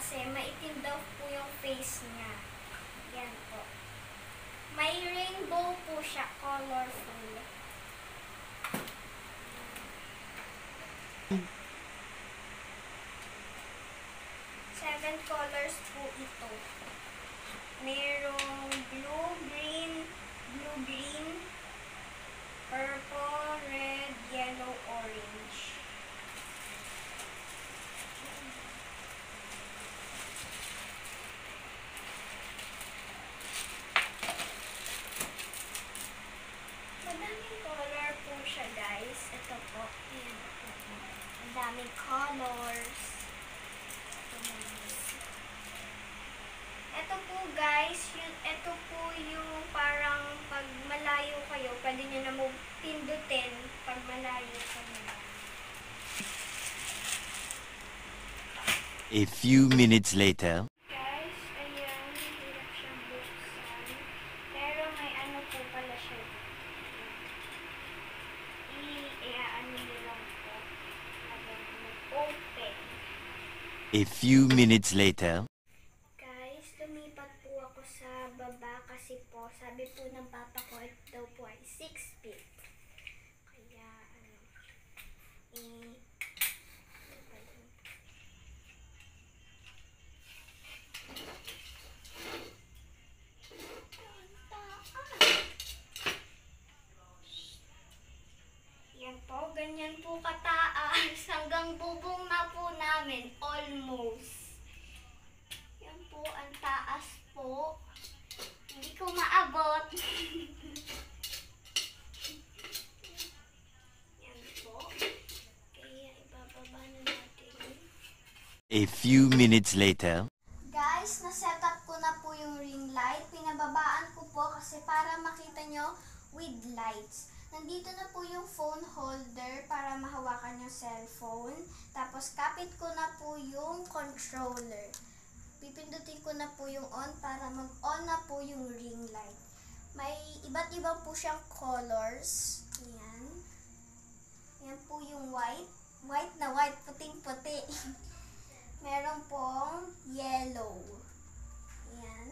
kasi maitim daw po yung face niya. Yan po. May rainbow po siya, colorful. Seven colors po ito. Merong blue, green, purple, red, yellow, orange. Madaming color po siya, guys. Ito po. Ayan. Ang daming colors. Ito po, guys. Ito po yung parang pag malayo kayo, pwede nyo na pindutin pag malayo kayo. A few minutes later. Guys, ayan. Hirap siyang buksan. Pero may ano po pala siya. I-ano nyo lang po. Open. A few minutes later. Guys, lumipat po ako sa baba kasi po, sabi po ng papa ko, ito daw po ay 6 feet. Kaya, yan po, ganyan po kataas. Hanggang bubong na po namin, almost. Yan po, ang taas po. Hindi ko maabot. Yan po. Kaya ibababa na natin. A few minutes later. Guys, na-set up ko na po yung ring light. Pinababaan ko po kasi para makita nyo with lights. Nandito na po yung phone holder para mahawakan yung cellphone. Tapos kapit ko na po yung controller. Pipindutin ko na po yung on para mag-on na po yung ring light. May iba't ibang po siyang colors. Ayan. Ayan po yung white. White na white, puting-puti. Meron pong yellow. Ayan.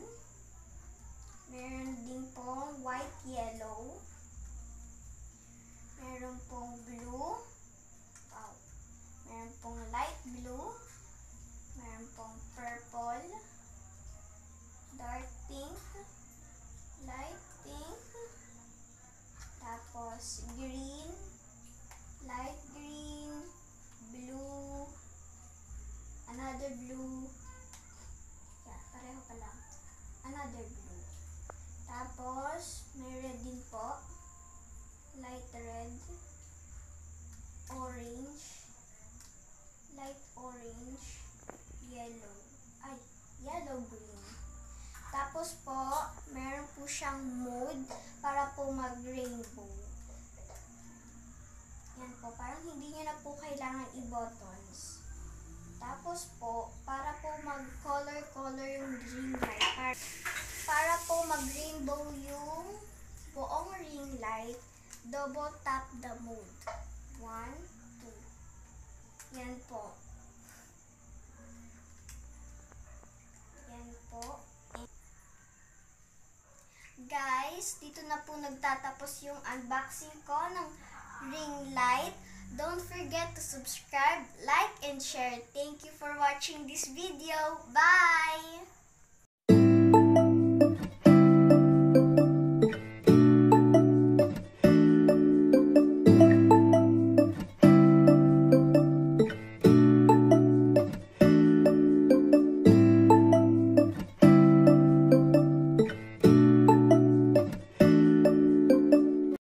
Meron din pong white yellow. Meron pong blue. Wow. Meron pong light blue. Meron pong purple. Dark pink. Light pink. Tapos green. Light green. Blue. Another blue. Yeah, pareho pa lang. Another blue. Tapos, may red din po. Light red. Orange. Light orange. Yellow. Ay, yellow green. Tapos po, meron po siyang mode para po mag-rainbow. Yan po, parang hindi nyo na po kailangan i-buttons. Tapos po, para po mag-color yung ring light, para po mag-rainbow yung buong ring light, double tap the mode. 1, 2. Yan po. Yan po. Guys, dito na po nagtatapos yung unboxing ko ng ring light. Don't forget to subscribe, like, and share. Thank you for watching this video. Bye!